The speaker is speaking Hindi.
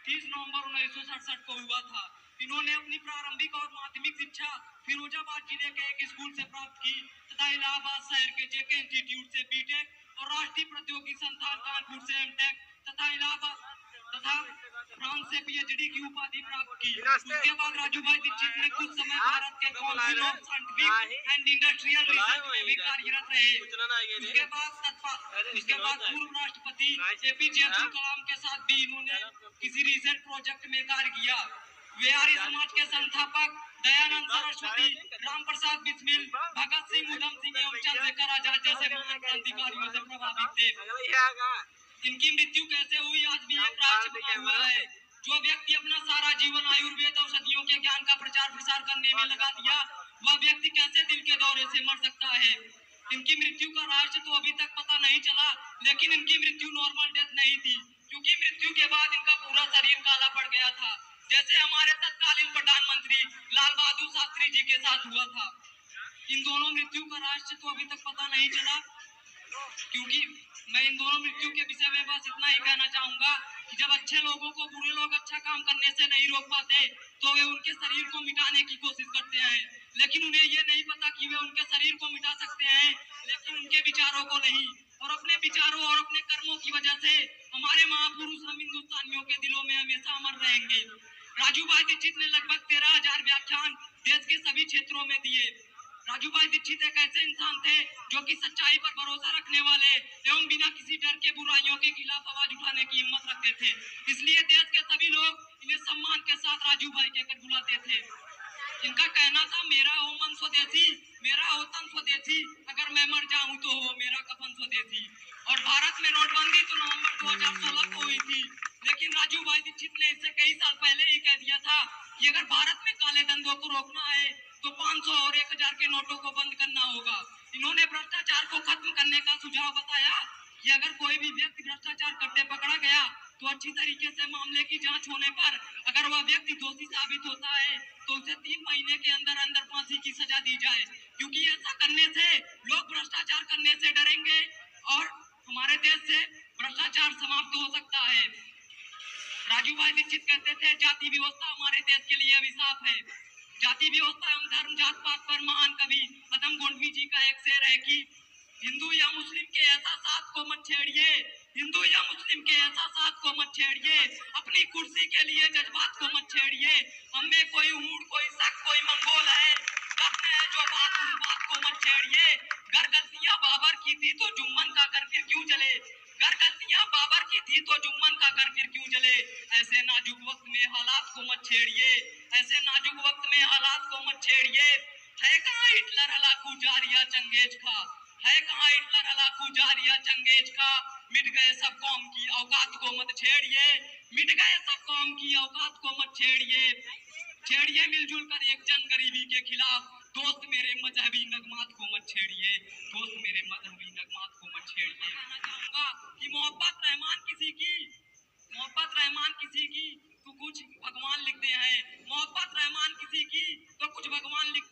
30 नवंबर 1967 को हुआ था। इन्होंने अपनी प्रारंभिक और माध्यमिक शिक्षा फिरोजाबाद जिले के एक स्कूल से प्राप्त की तथा इलाहाबाद शहर के जेके इंस्टीट्यूट से बीटेक और राष्ट्रीय प्रौद्योगिकी संस्थान कानपुर से एमटेक तथा इलाहाबाद तथा फ्रांस से पीएचडी की उपाधि प्राप्त की। उसके बाद राजू भाई दीक्षित ने कुछ समय भारत के council of scientific and industrial research में भी कार्यरत रहे। उसके बाद पूर्व राष्ट्रपति एपीजे अब्दुल कलाम के साथ भी इन्होंने किसी रिसर्च प्रोजेक्ट में कार्य किया। वे आर्य समाज के संस्थापक दयानंद सरस्वती, राम प्रसाद बिस्मिल, भगत सिंह, उधम सिंह एवं चंद्रशेखर आजाद जैसे महान क्रांतिकारियों से प्रभावित थे। इनकी मृत्यु कैसे हुई आज भी एक रहस्य बना हुआ है। जो व्यक्ति अपना सारा जीवन आयुर्वेद औषधियों के ज्ञान का प्रचार प्रसार करने में लगा दिया, वह व्यक्ति कैसे दिल के दौरे से मर सकता है। इनकी मृत्यु का रहस्य तो अभी तक पता नहीं चला, लेकिन इनकी मृत्यु नॉर्मल डेथ नहीं थी, क्योंकि मृत्यु के बाद इनका पूरा शरीर काला पड़ गया था, जैसे हमारे तत्कालीन प्रधानमंत्री लाल बहादुर शास्त्री जी के साथ हुआ था। इन दोनों मृत्यु का रहस्य तो अभी तक पता नहीं चला, क्योंकि मैं इन दोनों मृत्यु के विषय में बस इतना ही कहना चाहूंगा कि जब अच्छे लोगों को बुरे लोग अच्छा काम करने से नहीं रोक पाते, तो वे उनके शरीर को मिटाने की कोशिश करते हैं, लेकिन उन्हें ये नहीं पता कि वे उनके शरीर को मिटा सकते हैं, लेकिन उनके विचारों को नहीं। और अपने विचारों और अपने कर्मों की वजह से हमारे महापुरुष हम हिंदुस्तानियों के दिलों में हमेशा अमर रहेंगे। राजू भाई दीक्षित ने लगभग 13,000 व्याख्यान देश के सभी क्षेत्रों में दिए। राजू भाई दीक्षित एक ऐसे इंसान थे जो कि सच्चाई पर भरोसा रखने वाले एवं बिना किसी डर के बुराइयों के खिलाफ आवाज उठाने की हिम्मत रखते थे। इसलिए देश के सभी लोग इन्हें सम्मान के साथ राजू भाई कहकर बुलाते थे। इनका कहना था, मेरा हो मन स्वदेशी, मेरा हो तन स्वदेशी, अगर मैं मर जाऊं तो हो मेरा कफन स्वदेशी। और भारत में नोटबंदी तो नवंबर 2016 को हुई थी, लेकिन राजू भाई दीक्षित ने इससे कई साल पहले ही कह दिया था कि अगर भारत में काले धंधों को रोकना है तो 500 और 1000 के नोटों को बंद करना होगा। इन्होंने भ्रष्टाचार को खत्म करने का सुझाव बताया कि अगर कोई भी व्यक्ति भ्रष्टाचार करते पकड़ा गया तो अच्छी तरीके से मामले की जांच होने पर अगर वह व्यक्ति दोषी साबित होता है तो उसे 3 महीने के अंदर अंदर फांसी की सजा दी जाए, क्योंकि ऐसा करने से लोग भ्रष्टाचार करने से डरेंगे और हमारे देश से भ्रष्टाचार समाप्त हो सकता है। राजू भाई दीक्षित कहते थे, जाति व्यवस्था हमारे देश के लिए अभिशाप है। जाति व्यवस्था एवं धर्म जात पात पर महान कवि अदम गोंडवी जी का एक शेर है कि हिंदू या मुस्लिम के एहसासात को मत छेड़िए, हिंदू या मुस्लिम के एहसासात को मत छेड़िए, अपनी कुर्सी के लिए जज्बात को मत छेड़िए। हम में कोई हूड़, कोई शक, कोई मंगोल है, करना है जो बात उस बात को मत छेड़िए। घर गलतियां बाबर की थी तो जुम्मन का घर फिर क्यों जले, घर गलतियां बाबर की थी तो जुम्मन का घर फिर क्यों जले। ऐसे नाजुक वक्त में हालात को मत छेड़िए, ऐसे नाजुक वक्त में हालात को मत छेड़िए। है कहाँ हिटलर हलाकू जारिया चंगेज का, है कहाँ हिटलर हलाकू जारिया चंगेज का। मिट गए सब कौम की औकात को मत छेड़िए, मिट गए सब कौम की औकात को मत छेड़िए। छेड़िए मिलजुल कर एक जन गरीबी के खिलाफ, दोस्त मेरे मजहबी नगमात को मत छेड़िए, दोस्त मेरे मजहबी नगमात को मत छेड़िए। कहना चाहूंगा कि मोहब्बत रहमान किसी की, मोहब्बत रहमान किसी की तो कुछ भगवान लिखते हैं, मोहब्बत रहमान किसी की तो कुछ भगवान लिखते